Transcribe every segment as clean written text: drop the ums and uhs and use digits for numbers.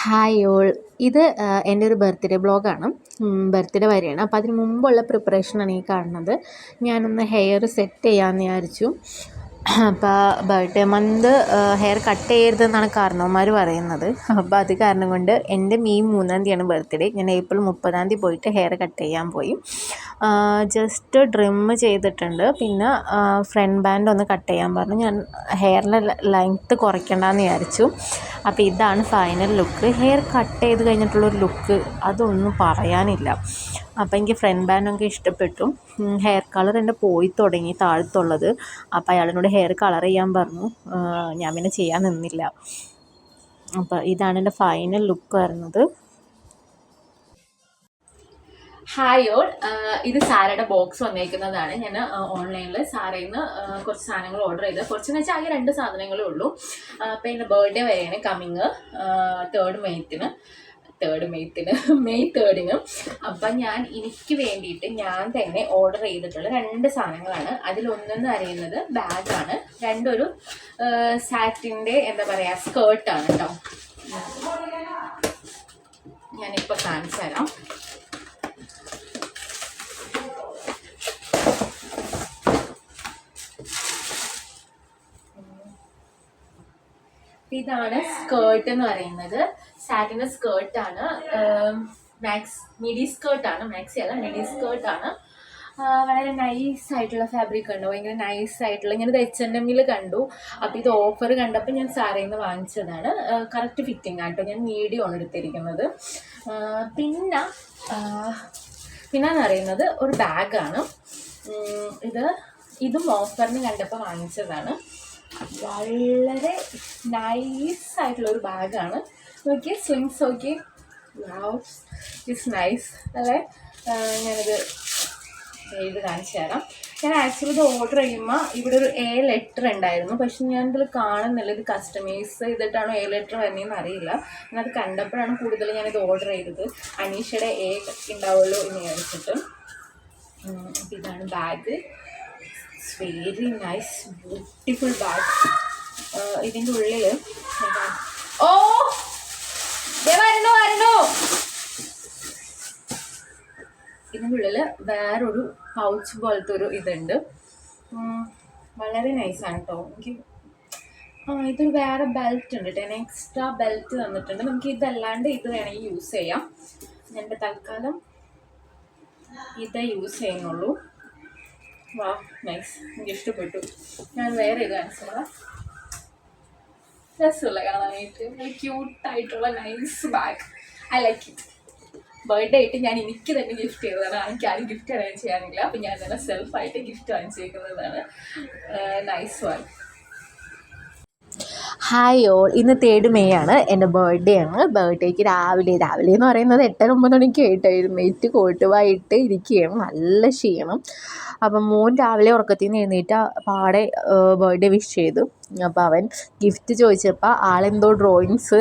Hi all. ഇത് എൻ്റെ ഒരു ബർത്ത്ഡേ ബ്ലോഗാണ്. ബർത്ത്ഡേ വരെയാണ്. അപ്പോൾ അതിന് മുമ്പുള്ള പ്രിപ്പറേഷനാണ് ഈ കാണുന്നത്. ഞാനൊന്ന് ഹെയർ സെറ്റ് ചെയ്യാമെന്ന് വിചാരിച്ചു. അപ്പോൾ ബർത്ത്ഡേ മന്ത് ഹെയർ കട്ട് ചെയ്യരുതെന്നാണ് കാരണവന്മാർ പറയുന്നത്. അപ്പോൾ അത് കാരണം കൊണ്ട് എൻ്റെ മെയ് 3-ാം തീയതിയാണ് ബർത്ത്ഡേ. ഞാൻ ഏപ്രിൽ 30-ാം തീയതി പോയിട്ട് ഹെയർ കട്ട് ചെയ്യാൻ പോയി. ജസ്റ്റ് ട്രിം ചെയ്തിട്ടുണ്ട്. പിന്നെ ഫ്രണ്ട് ബാൻഡ് ഒന്ന് കട്ട് ചെയ്യാൻ പറഞ്ഞു. ഞാൻ ഹെയറിൻ്റെ ലെങ്ത്ത് കുറയ്ക്കണ്ടെന്ന് വിചാരിച്ചു. അപ്പോൾ ഇതാണ് ഫൈനൽ ലുക്ക്. ഹെയർ കട്ട് ചെയ്ത് കഴിഞ്ഞിട്ടുള്ളൊരു ലുക്ക് അതൊന്നും പറയാനില്ല. അപ്പോൾ എനിക്ക് ഫ്രണ്ട് ബാൻഡൊക്കെ ഇഷ്ടപ്പെട്ടു. ഹെയർ കളർ എൻ്റെ പോയി തുടങ്ങി താഴത്തുള്ളത്. അപ്പോൾ അയാളിനോട് ഹെയർ കളർ ചെയ്യാൻ പറഞ്ഞു. ഞാൻ പിന്നെ ചെയ്യാൻ നിന്നില്ല. അപ്പോൾ ഇതാണ് എൻ്റെ ഫൈനൽ ലുക്ക് വരുന്നത്. Hi all. ഇത് സാരയുടെ ബോക്സ് വന്നേക്കുന്നതാണ്. ഞാൻ ഓൺലൈനിൽ സാരയിൽ നിന്ന് കുറച്ച് സാധനങ്ങൾ ഓർഡർ ചെയ്തത്. കുറച്ചെന്ന് വെച്ചാൽ ആകെ 2 സാധനങ്ങളേ ഉള്ളൂ. അപ്പോൾ എൻ്റെ ബർത്ത്ഡേ വരെയാണ് കമ്മിങ് 3rd മെയ് 3-ന്. അപ്പം ഞാൻ എനിക്ക് വേണ്ടിയിട്ട് ഞാൻ തന്നെ ഓർഡർ ചെയ്തിട്ടുള്ള 2 സാധനങ്ങളാണ്. അതിലൊന്നെന്ന് അറിയുന്നത് ബാഗാണ്. രണ്ടൊരു സാറ്റിൻ്റെ എന്താ പറയുക സ്കേർട്ടാണ് കേട്ടോ. ഞാനിപ്പോൾ കാണിച്ചു തരാം. ഇതാണ് സ്കേർട്ട് എന്ന് പറയുന്നത്. സാറ്റിൻ്റെ സ്കേർട്ടാണ്. മിഡി സ്കേർട്ടാണ്. മാക്സി അല്ല, മിഡി സ്കേർട്ടാണ്. വളരെ നൈസായിട്ടുള്ള ഫാബ്രിക് ഉണ്ട്. ഭയങ്കര നൈസായിട്ടുള്ള. ഞാനിത് H&Mൽ കണ്ടു. അപ്പോൾ ഇത് ഓഫർ കണ്ടപ്പോൾ ഞാൻ സാരയിൽ നിന്ന് വാങ്ങിച്ചതാണ്. കറക്റ്റ് ഫിറ്റിംഗ് ആട്ടോ. ഞാൻ മീഡിയം ആണ് എടുത്തിരിക്കുന്നത്. പിന്നെന്ന് പറയുന്നത് ഒരു ബാഗാണ്. ഇതും ഓഫറിന് കണ്ടപ്പോൾ വാങ്ങിച്ചതാണ്. വളരെ നൈസായിട്ടുള്ളൊരു ബാഗാണ്. നോക്കിയ സ്വിങ്സ് നോക്കി. ഇറ്റ്സ് നൈസ് അല്ലേ. ഞാനത് എഴുതി കാണിച്ചു തരാം. ഞാൻ ആക്ച്വലി ഇത് ഓർഡർ ചെയ്യുമ്പോൾ ഇവിടെ ഒരു A ലെറ്റർ ഉണ്ടായിരുന്നു. പക്ഷെ ഞാനിതിൽ കാണുന്നില്ല. ഇത് കസ്റ്റമൈസ് ചെയ്തിട്ടാണോ A ലെറ്റർ വരുന്നതെന്ന് അറിയില്ല. ഞാനത് കണ്ടപ്പോഴാണ് കൂടുതൽ ഞാനിത് ഓർഡർ ചെയ്തത്. അനീഷയുടെ A ഉണ്ടാവുമല്ലോ എന്ന് വിചാരിച്ചിട്ട്. അപ്പോൾ ഇതാണ് bag. Very nice beautiful bag. ഇതിൻ്റെ ഉള്ളിൽ ഇതിൻ്റെ ഉള്ളിൽ വേറൊരു പൗച്ച് പോലത്തെ ഒരു ഇതുണ്ട്. വളരെ നൈസാണ് കേട്ടോ. എനിക്ക് ഇതൊരു വേറെ ബെൽറ്റ് ഉണ്ട് കേട്ടോ. എക്സ്ട്രാ ബെൽറ്റ് തന്നിട്ടുണ്ട്. നമുക്ക് ഇതല്ലാണ്ട് ഇത് വേണമെങ്കിൽ യൂസ് ചെയ്യാം. ഞാൻ തൽക്കാലം ഇതേ യൂസ് ചെയ്യുന്നുള്ളൂ. വാ നൈസ്. എനിക്ക് ഇഷ്ടപ്പെട്ടു. ഞാൻ വേറെ ഇത് കാണിച്ചത് രസമുള്ള കാണാനായിട്ട്. ക്യൂട്ടായിട്ടുള്ള nice bag. I like it. Birthday ആയിട്ട് ഞാൻ എനിക്ക് തന്നെ ഗിഫ്റ്റ് ചെയ്തതാണ്. എനിക്ക് ആരും ഗിഫ്റ്റ് അറേഞ്ച് ചെയ്യാനില്ല. അപ്പം ഞാൻ തന്നെ സെൽഫായിട്ട് ഗിഫ്റ്റ് വാങ്ങിച്ചേക്കുന്നതാണ്. Nice one. Hi all. ഇന്ന് 3rd മെയ് ആണ്. എൻ്റെ ബർത്ത്ഡേ ആണ്. ബർത്ത്ഡേക്ക് രാവിലെ എന്ന് പറയുന്നത് 8-9 മണിക്ക് ആയിട്ട് എഴുന്നേറ്റ് കോട്ടുവായിട്ട് ഇരിക്കുകയാണ്. നല്ല ക്ഷീണം. അപ്പം മോൻ രാവിലെ ഉറക്കത്തിൽ നിന്ന് എഴുന്നേറ്റ് പാടെ ബർത്ത്ഡേ വിഷ് ചെയ്തു. അപ്പോൾ അവൻ ഗിഫ്റ്റ് ചോദിച്ചപ്പോൾ ആളെന്തോ ഡ്രോയിങ്സ്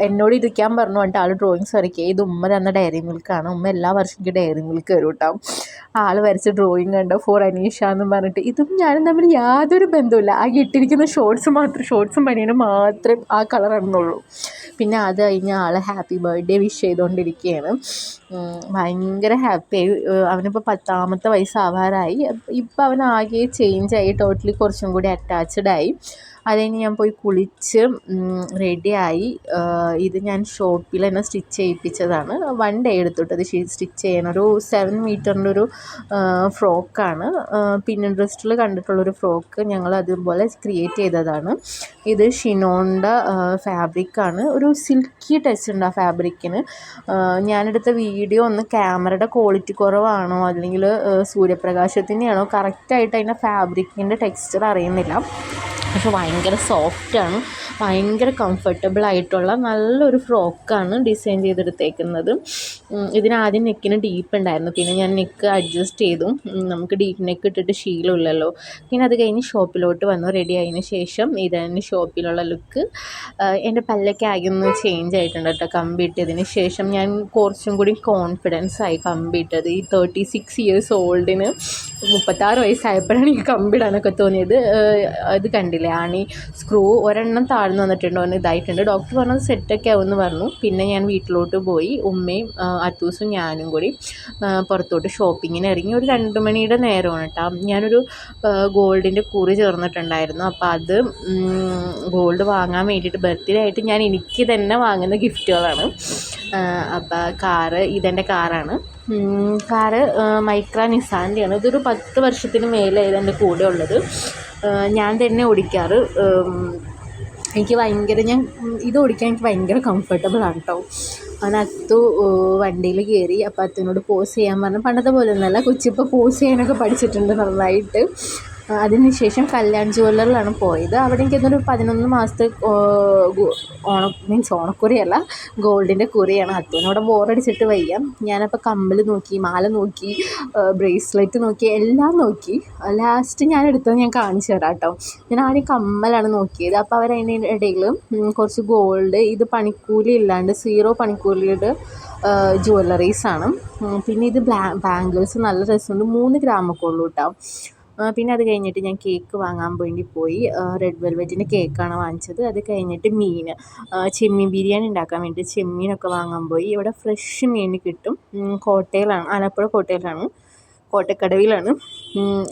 എന്നോട് ഇരിക്കാൻ പറഞ്ഞു. എന്നിട്ട് ആൾ ഡ്രോയിങ്സ് വരയ്ക്കുക. ഇത് ഉമ്മ തന്ന ഡയറി മിൽക്കാണ്. ഉമ്മ എല്ലാ വർഷം എനിക്ക് ഡയറി മിൽക്ക് തരും കേട്ടോ. ആൾ വരച്ച ഡ്രോയിങ് കണ്ടോ ഫോർ അനീഷ എന്ന് പറഞ്ഞിട്ട്. ഇതും ഞാനും തമ്മിൽ യാതൊരു ബന്ധമില്ല. ആ ഇട്ടിരിക്കുന്ന ഷോർട്സും ബനിയനും മാത്രമേ ആ കളർ ഇടുന്നുള്ളൂ. പിന്നെ അത് കഴിഞ്ഞ് ആൾ ഹാപ്പി ബർത്ത്ഡേ വിഷ് ചെയ്തുകൊണ്ടിരിക്കുകയാണ്. ഭയങ്കര ഹാപ്പിയായി. അവനിപ്പോൾ 10ാമത്തെ വയസ്സാവാറായി. ഇപ്പം അവനാകെ ചേഞ്ചായി. ടോട്ടലി കുറച്ചും കൂടി അറ്റാച്ച്ഡായി. അത് കഴിഞ്ഞ് ഞാൻ പോയി കുളിച്ച് റെഡിയായി. ഇത് ഞാൻ ഷോപ്പിൽ തന്നെ സ്റ്റിച്ച് ചെയ്യിപ്പിച്ചതാണ്. 1 ഡേ എടുത്തിട്ട് അത് സ്റ്റിച്ച് ചെയ്യണം. ഒരു 7 മീറ്ററിൻ്റെ ഒരു ഫ്രോക്കാണ്. പിന്നിൻട്രസ്റ്റിൽ കണ്ടിട്ടുള്ളൊരു ഫ്രോക്ക് ഞങ്ങൾ അതുപോലെ ക്രിയേറ്റ് ചെയ്തതാണ്. ഇത് ഷിനോണിൻ്റെ ഫാബ്രിക്കാണ്. ഒരു സിൽക്കി ടച്ച് ഉണ്ട് ആ ഫാബ്രിക്കിന്. ഞാനെടുത്ത വീഡിയോ ഒന്ന് ക്യാമറയുടെ ക്വാളിറ്റി കുറവാണോ അല്ലെങ്കിൽ സൂര്യപ്രകാശത്തിൻ്റെയാണോ കറക്റ്റായിട്ട് അതിൻ്റെ ഫാബ്രിക്കിൻ്റെ ടെക്സ്ചർ അറിയുന്നില്ല. പക്ഷെ ഭയങ്കര സോഫ്റ്റാണ്. ഭയങ്കര കംഫർട്ടബിൾ ആയിട്ടുള്ള നല്ലൊരു ഫ്രോക്കാണ് ഡിസൈൻ ചെയ്തെടുത്തേക്കുന്നത്. ഇതിനാദ്യം നെക്കിന് ഡീപ്പ് ഉണ്ടായിരുന്നു, പിന്നെ ഞാൻ നെക്ക് അഡ്ജസ്റ്റ് ചെയ്തു. നമുക്ക് ഡീപ്പ് നെക്ക് ഇട്ടിട്ട് ശീലമില്ലല്ലോ. പിന്നെ അത് കഴിഞ്ഞ് ഷോപ്പിലോട്ട് വന്നു. റെഡി ആയതിന് ശേഷം ഇതാണ് ഷോപ്പിലുള്ള ലുക്ക്. എൻ്റെ പല്ലൊക്കെ ആകെ ഒന്ന് ചേഞ്ച് ആയിട്ടുണ്ട് കേട്ടോ കമ്പി ഇട്ടതിന് ശേഷം. ഞാൻ കുറച്ചും കൂടി കോൺഫിഡൻസ് ആയി കമ്പി ഇട്ടത്. ഈ 36 ഇയേഴ്സ് ഓൾഡിന് 36 വയസ്സായപ്പോഴാണ് ഈ കമ്പിടാനൊക്കെ തോന്നിയത്. ഇത് കണ്ടില്ലേ, ആണി സ്ക്രൂ ഒരെണ്ണം താഴ്ന്നു വന്നിട്ടുണ്ട്, ഒന്ന് ഇതായിട്ടുണ്ട്. ഡോക്ടർ പറഞ്ഞത് സെറ്റൊക്കെ ആവുമെന്ന് പറഞ്ഞു. പിന്നെ ഞാൻ വീട്ടിലോട്ട് പോയി. ഉമ്മയും അത്തൂസും ഞാനും കൂടി പുറത്തോട്ട് ഷോപ്പിങ്ങിന് ഇറങ്ങി. ഒരു 2 മണിയുടെ നേരമാണ് കേട്ടോ. ഞാനൊരു ഗോൾഡിൻ്റെ കുറി ചേർന്നിട്ടുണ്ടായിരുന്നു. അപ്പോൾ അത് ഗോൾഡ് വാങ്ങാൻ വേണ്ടിയിട്ട് ബർത്ത്ഡേ ആയിട്ട് ഞാൻ എനിക്ക് തന്നെ വാങ്ങുന്ന ഗിഫ്റ്റുകളാണ്. അപ്പോൾ ഇതെൻ്റെ കാറാണ്. കാറ് മൈക്ര നിസാൻ്റെയാണ്. ഇതൊരു 10 വർഷത്തിന് മേലെ എൻ്റെ കൂടെ ഉള്ളത്. ഞാൻ തന്നെ ഓടിക്കാറ്. ഇത് ഓടിക്കാൻ എനിക്ക് ഭയങ്കര കംഫർട്ടബിളാണ് കേട്ടോ. അങ്ങനെ അത്തു വണ്ടിയിൽ കയറി. അപ്പോൾ അത്തുവിനോട് പോസ് ചെയ്യാൻ പറഞ്ഞു. പണ്ടത്തെ പോലെ ഒന്നുമല്ല, കൊച്ചിപ്പോൾ പോസ് ചെയ്യാനൊക്കെ പഠിച്ചിട്ടുണ്ട് നന്നായിട്ട്. അതിനുശേഷം കല്യാൺ ജുവല്ലറിലാണ് പോയത്. അവിടെ എനിക്കൊന്നൊരു 11 മാസത്തെ ഓണക്കുറിയല്ല, ഗോൾഡിൻ്റെ കുറിയാണ്. അത്തുവിനോട് ബോറടിച്ചിട്ട് വയ്യ. ഞാനപ്പോൾ കമ്മൽ നോക്കി, മാല നോക്കി, ബ്രേസ്ലെറ്റ് നോക്കി, എല്ലാം നോക്കി. ലാസ്റ്റ് ഞാൻ എടുത്തത് ഞാൻ കാണിച്ചു തരാം കേട്ടോ. ഞാൻ ആദ്യം കമ്മലാണ് നോക്കിയത്. അപ്പോൾ അവരതിൻ്റെ ഇടയിൽ കുറച്ച് ഗോൾഡ്, ഇത് പണിക്കൂലി ഇല്ലാണ്ട് 0 പണിക്കൂലിയുടെ ജുവല്ലറീസാണ്. പിന്നെ ഇത് ബാംഗിൾസ് നല്ല രസമുണ്ട്. 3 ഗ്രാമൊക്കെ ഉള്ളൂ കേട്ടോ. പിന്നെ അത് കഴിഞ്ഞിട്ട് ഞാൻ കേക്ക് വാങ്ങാൻ വേണ്ടി പോയി. റെഡ് വെൽവെറ്റിൻ്റെ കേക്കാണ് വാങ്ങിച്ചത്. അത് കഴിഞ്ഞിട്ട് ചെമ്മീൻ ബിരിയാണി ഉണ്ടാക്കാൻ വേണ്ടി ചെമ്മീനൊക്കെ വാങ്ങാൻ പോയി. ഇവിടെ ഫ്രഷ് മീൻ കിട്ടും. ആലപ്പുഴ കോട്ടക്കടവിലാണ്.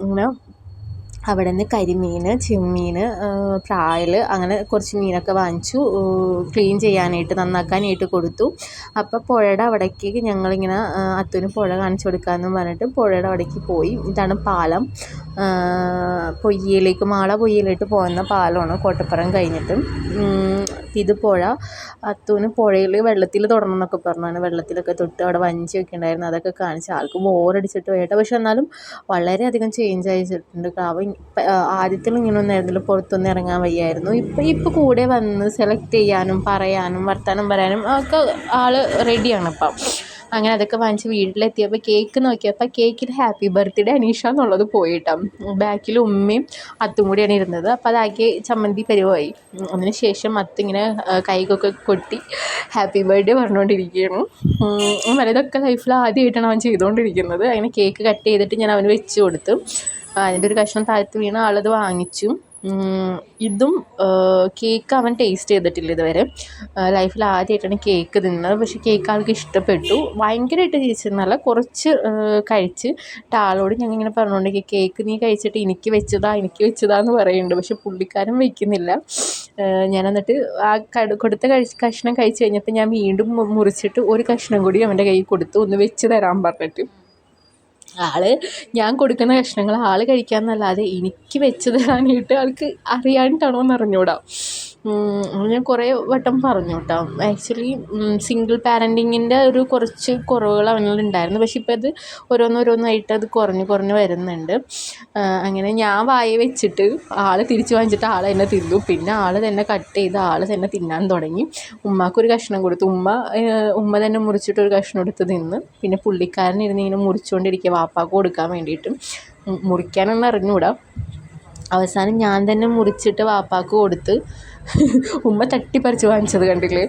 അങ്ങനെ അവിടെ നിന്ന് കരിമീൻ, ചെമ്മീൻ, പ്രായൽ, അങ്ങനെ കുറച്ച് മീനൊക്കെ വാങ്ങിച്ചു. ക്ലീൻ ചെയ്യാനായിട്ട്, നന്നാക്കാനായിട്ട് കൊടുത്തു. അപ്പോൾ പുഴയുടെ അവിടേക്ക് ഞങ്ങളിങ്ങനെ അത്തുവിന് പുഴ കാണിച്ചു കൊടുക്കാമെന്ന് പറഞ്ഞിട്ട് പുഴയുടെ അവിടേക്ക് പോയി. ഇതാണ് പാലം. മാള പൊയ്യയിലേക്ക് പോകുന്ന പാലമാണ്, കോട്ടപ്പുറം കഴിഞ്ഞിട്ട്. ഇത് പുഴ. അത്തുവിന് പുഴയിൽ വെള്ളത്തിൽ തൊടണം എന്നൊക്കെ പറഞ്ഞാണ്. വെള്ളത്തിലൊക്കെ തൊട്ട് അവിടെ വഞ്ചിയൊക്കെ ഉണ്ടായിരുന്നു, അതൊക്കെ കാണിച്ച് ആൾക്ക് ബോറടിച്ചിട്ട് പോയിട്ട്. പക്ഷെ എന്നാലും വളരെയധികം ചേഞ്ച് ആയിട്ടുണ്ട്. ആദ്യത്തിൽ ഇങ്ങനെയൊന്നും ആയിരുന്നില്ല, പുറത്തൊന്നും ഇറങ്ങാൻ വയ്യായിരുന്നു. ഇപ്പോൾ കൂടെ വന്ന് സെലക്ട് ചെയ്യാനും പറയാനും വർത്തമാനം പറയാനും ഒക്കെ ആൾ റെഡിയാണ് ഇപ്പം. അങ്ങനെ അതൊക്കെ വാങ്ങിച്ച് വീട്ടിലെത്തിയപ്പോൾ കേക്ക് നോക്കിയപ്പോൾ കേക്കിൽ ഹാപ്പി ബർത്ത്ഡേ അനീഷ എന്നുള്ളത് പോയിട്ടാണ്. ബാക്കിൽ ഉമ്മയും അത്തും കൂടിയാണ് ഇരുന്നത്. അപ്പോൾ അതാക്കി ചമ്മന്തി പരിവായി. അതിന് ശേഷം അത്തിങ്ങനെ കൈകൊക്കെ കൊട്ടി ഹാപ്പി ബർത്ത്ഡേ പറഞ്ഞുകൊണ്ടിരിക്കുകയാണ്. ഇതൊക്കെ ലൈഫിൽ ആദ്യമായിട്ടാണ് അവൻ ചെയ്തുകൊണ്ടിരിക്കുന്നത്. അങ്ങനെ കേക്ക് കട്ട് ചെയ്തിട്ട് ഞാൻ അവന് വെച്ച് കൊടുത്തു. അതിൻ്റെ ഒരു കഷ്ണം താഴ്ത്ത് വീണ് ആളത് വാങ്ങിച്ചു. ഇതും കേക്ക് അവൻ ടേസ്റ്റ് ചെയ്തിട്ടില്ല ഇതുവരെ. ലൈഫിൽ ആദ്യമായിട്ടാണ് കേക്ക് തിന്നത്. പക്ഷേ കേക്ക് ആൾക്ക് ഇഷ്ടപ്പെട്ടു. ഭയങ്കരമായിട്ട് കഴിച്ചെന്നല്ല, കുറച്ച് കഴിച്ച് ആളോട് ഞങ്ങൾ ഇങ്ങനെ പറഞ്ഞുകൊണ്ടിരിക്കുക, കേക്ക് നീ കഴിച്ചിട്ട് എനിക്ക് വെച്ചതാന്ന് പറയുന്നുണ്ട്. പക്ഷെ പുള്ളിക്കാരൻ വയ്ക്കുന്നില്ല. ഞാൻ എന്നിട്ട് കൊടുത്ത കഷ്ണം കഴിച്ച് കഴിഞ്ഞപ്പോൾ ഞാൻ വീണ്ടും മുറിച്ചിട്ട് ഒരു കഷ്ണം കൂടി അവൻ്റെ കയ്യിൽ കൊടുത്തു, ഒന്ന് വെച്ച് തരാൻ പറഞ്ഞിട്ട്. ഞാൻ കൊടുക്കുന്ന കഷ്ണങ്ങൾ കഴിക്കാമെന്നല്ലാതെ എനിക്ക് വെച്ച് തരാനായിട്ട് ആൾക്ക് അറിയാനിട്ടാണോ എന്ന് അറിഞ്ഞൂടാ. ഞാൻ കുറേ വട്ടം പറഞ്ഞു കേട്ടോ. ആക്ച്വലി സിംഗിൾ പാരൻറ്റിങ്ങിൻ്റെ കുറച്ച് കുറവുകൾ അവനിലുണ്ടായിരുന്നു. പക്ഷെ ഇപ്പോൾ അത് ഓരോന്നോരോന്നായിട്ട് അത് കുറഞ്ഞ് വരുന്നുണ്ട്. അങ്ങനെ ഞാൻ വായ വെച്ചിട്ട് തിരിച്ച് വാങ്ങിച്ചിട്ട് തന്നെ തിന്നു. പിന്നെ തന്നെ കട്ട് ചെയ്ത് തന്നെ തിന്നാൻ തുടങ്ങി. ഉമ്മാക്കൊരു കഷ്ണം കൊടുത്തു. ഉമ്മ തന്നെ മുറിച്ചിട്ടൊരു കഷ്ണം എടുത്ത് തിന്ന്. പിന്നെ പുള്ളിക്കാരൻ ഇങ്ങനെ മുറിച്ചുകൊണ്ടിരിക്കുക വാപ്പാക്ക് കൊടുക്കാൻ വേണ്ടിയിട്ട്. മുറിക്കാനൊന്നും അറിഞ്ഞൂടാ. അവസാനം ഞാൻ തന്നെ മുറിച്ചിട്ട് വാപ്പാക്ക് കൊടുത്ത്. ഉമ്മ തട്ടിപ്പറിച്ച് വാങ്ങിച്ചത് കണ്ടില്ലേ.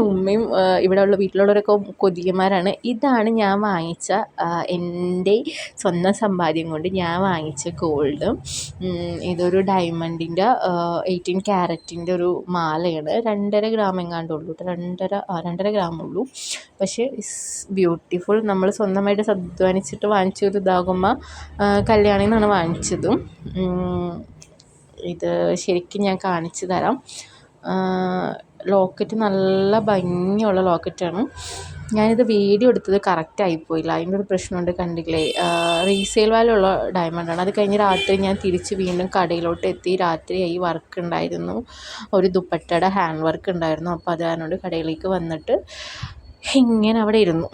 ഉമ്മയും ഇവിടെയുള്ള വീട്ടിലുള്ളവരൊക്കെ കൊതിയന്മാരാണ്. ഇതാണ് ഞാൻ വാങ്ങിച്ച എൻ്റെ സ്വന്തം സമ്പാദ്യം കൊണ്ട് ഞാൻ വാങ്ങിച്ച ഗോൾഡ്. ഇതൊരു ഡയമണ്ടിൻ്റെ 18 ക്യാരറ്റിൻ്റെ ഒരു മാലയാണ്. 2.5 ഗ്രാം എങ്ങാണ്ടുള്ളൂ. 2.5 ഗ്രാമുള്ളൂ. പക്ഷേ ഇറ്റ്സ് ബ്യൂട്ടിഫുൾ. നമ്മൾ സ്വന്തമായിട്ട് അധ്വാനിച്ചിട്ട് വാങ്ങിച്ചത് ഇതാകുമ്പോൾ കല്യാണിൽ നിന്നാണ് വാങ്ങിച്ചത്. ഇത് ശരിക്കും ഞാൻ കാണിച്ചു തരാം. ലോക്കറ്റ് നല്ല ഭംഗിയുള്ള ലോക്കറ്റാണ്. ഞാനിത് വീഡിയോ എടുത്തത് കറക്റ്റായിപ്പോയില്ല, അതിൻ്റെ ഒരു പ്രശ്നമുണ്ട്. കണ്ടില്ലേ, റീസെയിൽ വാല്യൂ ഉള്ള ഡയമണ്ടാണ്. അത് കഴിഞ്ഞ് രാത്രി ഞാൻ തിരിച്ച് വീണ്ടും കടയിലോട്ട് എത്തി. രാത്രിയായി, വർക്ക് ഉണ്ടായിരുന്നു, ഒരു ദുപ്പട്ടയുടെ ഹാൻഡ് വർക്ക് ഉണ്ടായിരുന്നു. അപ്പോൾ അത് കാരണം കടയിലേക്ക് വന്നിട്ട് ഇങ്ങനെ അവിടെ ഇരുന്നു.